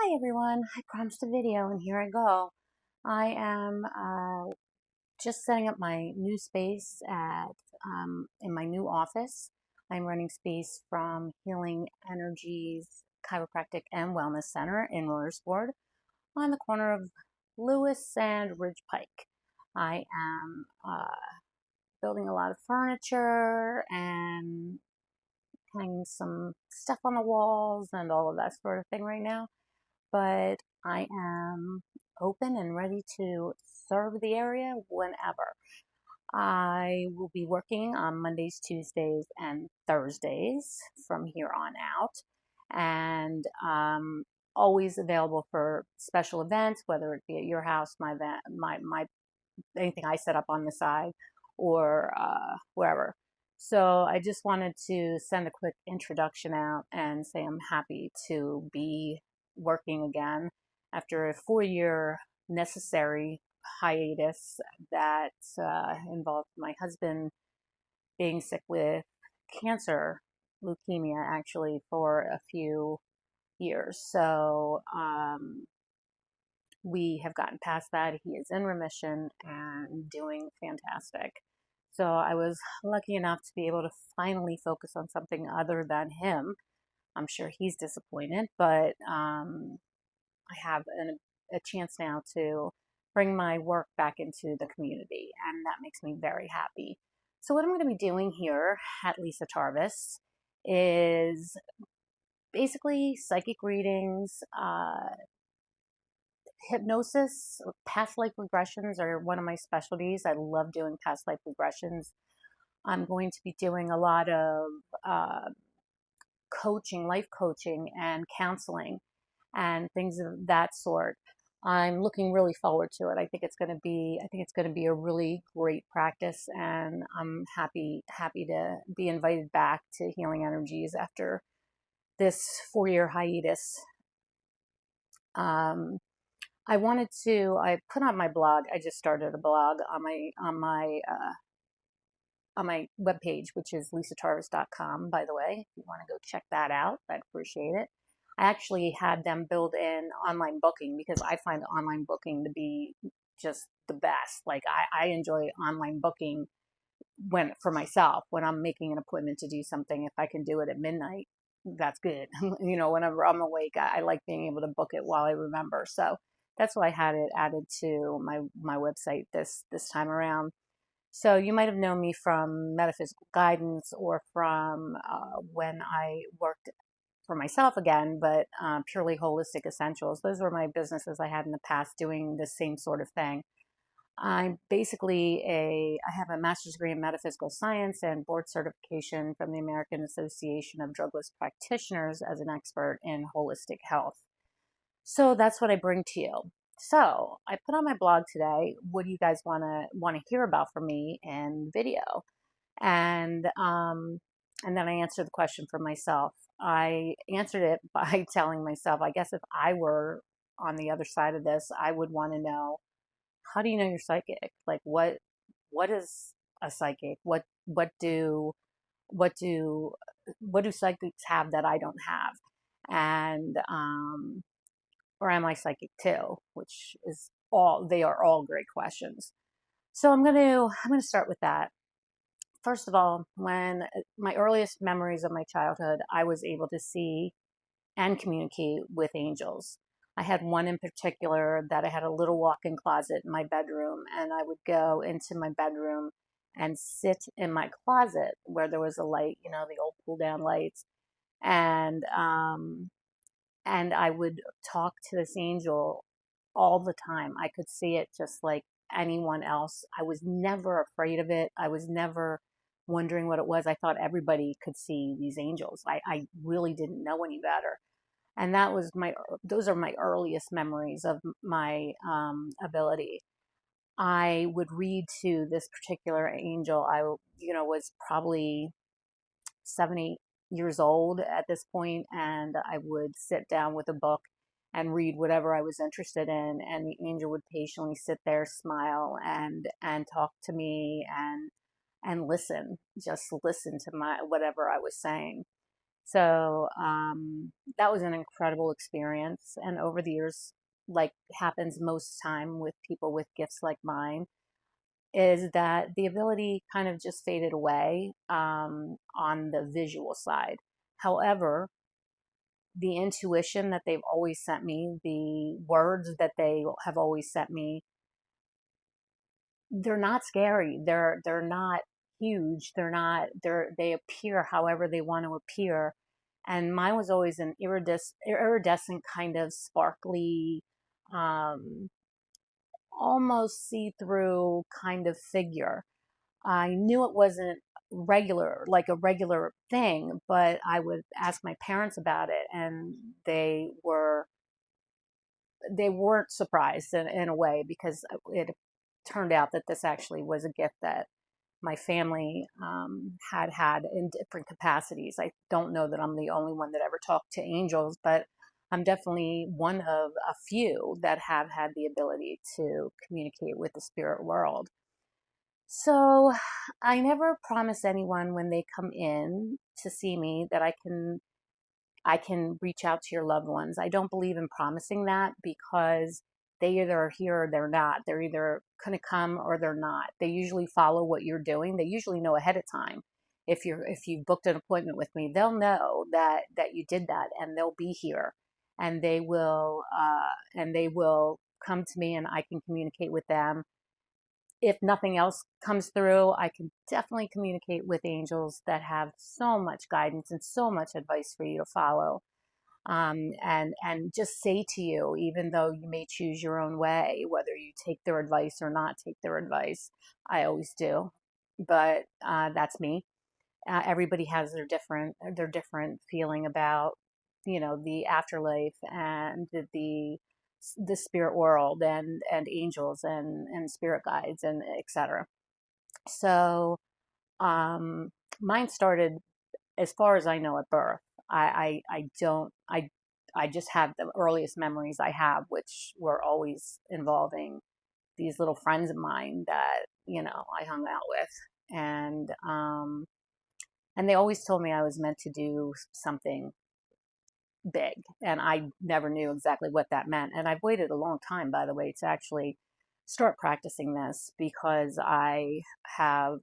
Hi everyone, I promised a video and here I go. I am just setting up my new space in my new office. I'm renting space from Healing Energies Chiropractic and Wellness Center in Royersford on the corner of Lewis and Ridge Pike. I am building a lot of furniture and hanging some stuff on the walls and all of that sort of thing right now. But I am open and ready to serve the area whenever. I will be working on Mondays, Tuesdays, and Thursdays from here on out, and always available for special events, whether it be at your house, my event, my anything I set up on the side, or wherever. So I just wanted to send a quick introduction out and say I'm happy to be working again after a 4-year necessary hiatus that involved my husband being sick with cancer, leukemia, actually, for a few years. So we have gotten past that. He is in remission and doing fantastic. So I was lucky enough to be able to finally focus on something other than him. I'm sure he's disappointed, but I have a chance now to bring my work back into the community, and that makes me very happy. So what I'm going to be doing here at Lisa Tarves is basically psychic readings, hypnosis. Past life regressions are one of my specialties. I love doing past life regressions. I'm going to be doing a lot of coaching, life coaching, and counseling, and things of that sort. I'm looking really forward to it. I think it's going to be a really great practice, and I'm happy to be invited back to Healing Energies after this 4-year hiatus. I put on my blog. I just started a blog on my webpage, which is lisatarves.com, by the way. If you want to go check that out, I'd appreciate it. I actually had them build in online booking because I find online booking to be just the best. Like I enjoy online booking for myself, when I'm making an appointment to do something. If I can do it at midnight, that's good. Whenever I'm awake, I like being able to book it while I remember. So that's why I had it added to my website this time around. So you might have known me from metaphysical guidance or from when I worked for myself again, but purely holistic essentials. Those were my businesses I had in the past doing the same sort of thing. I have a master's degree in metaphysical science and board certification from the American Association of Drugless Practitioners as an expert in holistic health. So that's what I bring to you. So I put on my blog today, what do you guys want to hear about from me in video? And then I answered the question for myself. I answered it by telling myself, I guess if I were on the other side of this, I would want to know, how do you know you're psychic? Like what is a psychic? What do psychics have that I don't have? And or am I psychic too? Which is they are all great questions. So I'm gonna start with that. First of all, when my earliest memories of my childhood, I was able to see and communicate with angels. I had one in particular that I had a little walk-in closet in my bedroom, and I would go into my bedroom and sit in my closet where there was a light, the old pull-down lights, and I would talk to this angel all the time. I could see it just like anyone else. I was never afraid of it. I was never wondering what it was. I thought everybody could see these angels. I really didn't know any better. And those are my earliest memories of my ability. I would read to this particular angel. I, was probably 7, 8 years old at this point, and I would sit down with a book and read whatever I was interested in, and the angel would patiently sit there, smile, and talk to me and just listen to whatever I was saying. So that was an incredible experience. And over the years, like happens most time with people with gifts like mine, is that the ability kind of just faded away on the visual side. However, the intuition that they've always sent me, the words that they have always sent me, they're not scary. They're not huge. They appear however they want to appear. And mine was always an iridescent kind of sparkly, um, almost see-through kind of figure. I knew it wasn't regular, like a regular thing, but I would ask my parents about it, and they weren't surprised in a way, because it turned out that this actually was a gift that my family had in different capacities. I don't know that I'm the only one that ever talked to angels, but I'm definitely one of a few that have had the ability to communicate with the spirit world. So I never promise anyone when they come in to see me that I can reach out to your loved ones. I don't believe in promising that, because they either are here or they're not. They're either going to come or they're not. They usually follow what you're doing. They usually know ahead of time. If you've booked an appointment with me, they'll know that you did that, and they'll be here, and they will come to me, and I can communicate with them. If nothing else comes through, I can definitely communicate with angels that have so much guidance and so much advice for you to follow. And just say to you, even though you may choose your own way, whether you take their advice or not take their advice. I always do, but that's me. Everybody has their different feeling about, the afterlife and the spirit world, and angels, and spirit guides, and etc. So mine started, as far as I know, at birth. I don't I just have the earliest memories I have, which were always involving these little friends of mine that I hung out with, and they always told me I was meant to do something big, and I never knew exactly what that meant. And I've waited a long time, by the way, to actually start practicing this, because I have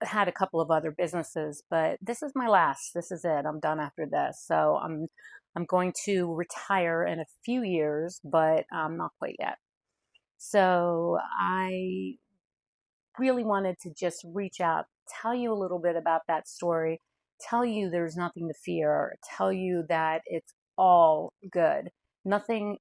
had a couple of other businesses, but this is my last. This is it. I'm done after this. So I'm going to retire in a few years, but not quite yet. So I really wanted to just reach out, tell you a little bit about that story, tell you there's nothing to fear, tell you that it's all good. Nothing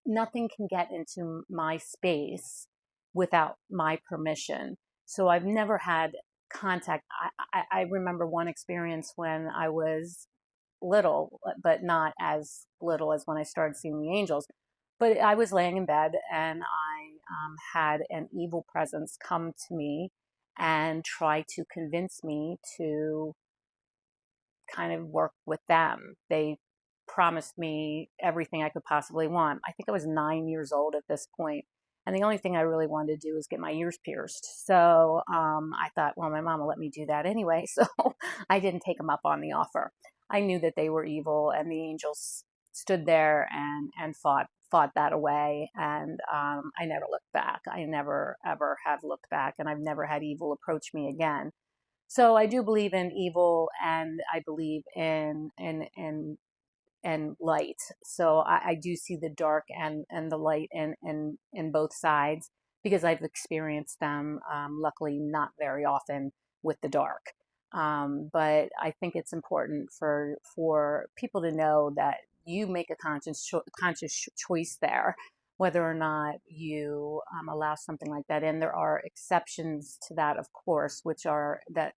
can get into my space without my permission. So I've never had contact. I remember one experience when I was little, but not as little as when I started seeing the angels. But I was laying in bed, and I had an evil presence come to me and try to convince me to kind of work with them. They promised me everything I could possibly want. I think I was 9 years old at this point, and the only thing I really wanted to do was get my ears pierced. So I thought, well, my mom will let me do that anyway. So I didn't take them up on the offer. I knew that they were evil, and the angels stood there and fought that away. And I never looked back. I never ever have looked back, and I've never had evil approach me again. So I do believe in evil, and I believe in light. So I do see the dark and the light in both sides, because I've experienced them, luckily not very often with the dark. But I think it's important for people to know that you make a conscious choice there, whether or not you allow something like that in. There are exceptions to that, of course, that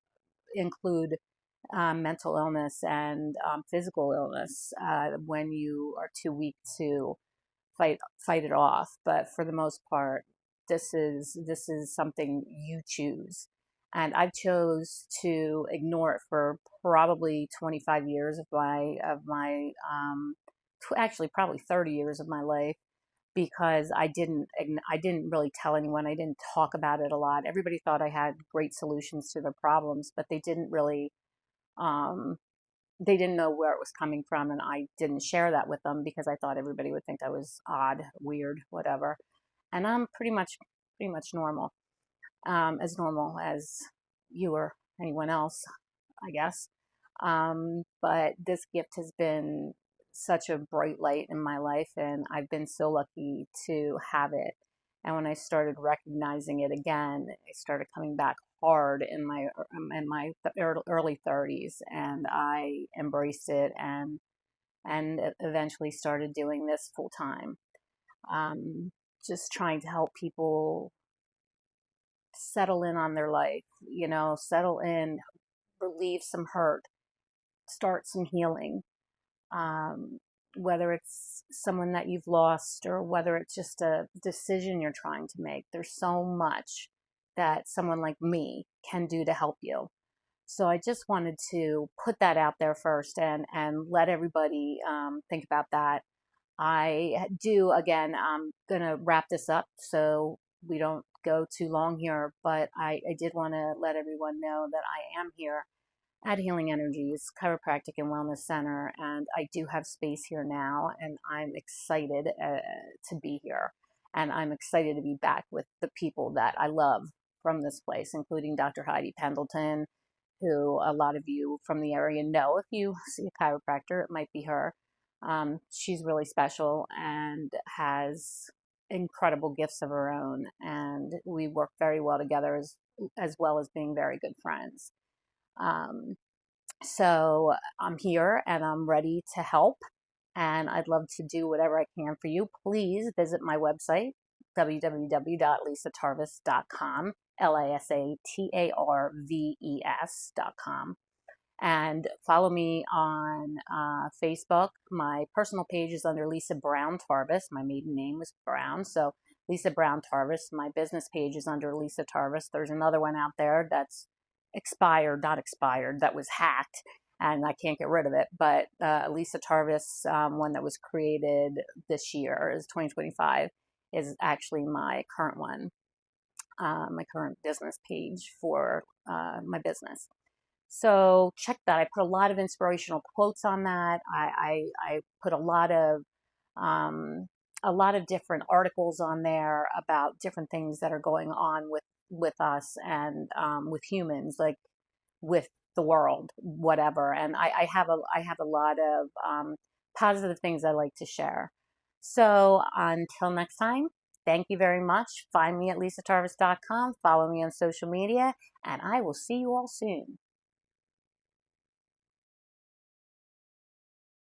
include mental illness and physical illness, when you are too weak to fight it off. But for the most part, this is something you choose, and I chose to ignore it for probably 25 years actually probably 30 years of my life, because I didn't really tell anyone. I didn't talk about it a lot. Everybody thought I had great solutions to their problems, but they didn't really They didn't know where it was coming from, and I didn't share that with them because I thought everybody would think I was odd, weird, whatever. And I'm pretty much normal as you or anyone else, I guess. But this gift has been such a bright light in my life, and I've been so lucky to have it. And when I started recognizing it again, it started coming back hard in my early 30s, and I embraced it and eventually started doing this full time. Just trying to help people settle in on their life, settle in, relieve some hurt, start some healing. Um, whether it's someone that you've lost or whether it's just a decision you're trying to make, there's so much that someone like me can do to help you. So I just wanted to put that out there first and let everybody think about that. I do, again, I'm going to wrap this up so we don't go too long here, but I did want to let everyone know that I am here at Healing Energies Chiropractic and Wellness Center, and I do have space here now, and I'm excited to be here, and I'm excited to be back with the people that I love from this place, including Dr. Heidi Pendleton, who a lot of you from the area know. If you see a chiropractor, it might be her. She's really special and has incredible gifts of her own, and we work very well together as well as being very good friends. So I'm here and I'm ready to help, and I'd love to do whatever I can for you. Please visit my website, www.lisatarves.com, LISATARVES.com. And follow me on Facebook. My personal page is under Lisa Brown Tarves. My maiden name was Brown, so Lisa Brown Tarves. My business page is under Lisa Tarves. There's another one out there that's not expired, that was hacked, and I can't get rid of it. But Lisa Tarves, one that was created this year, is 2025, is actually my current one, my current business page for my business. So check that. I put a lot of inspirational quotes on that. I put a lot of different articles on there about different things that are going on with us and with humans, like with the world, whatever. And I have a lot of positive things I like to share. So until next time, thank you very much. Find me at lisatarvis.com. Follow me on social media, and I will see you all soon.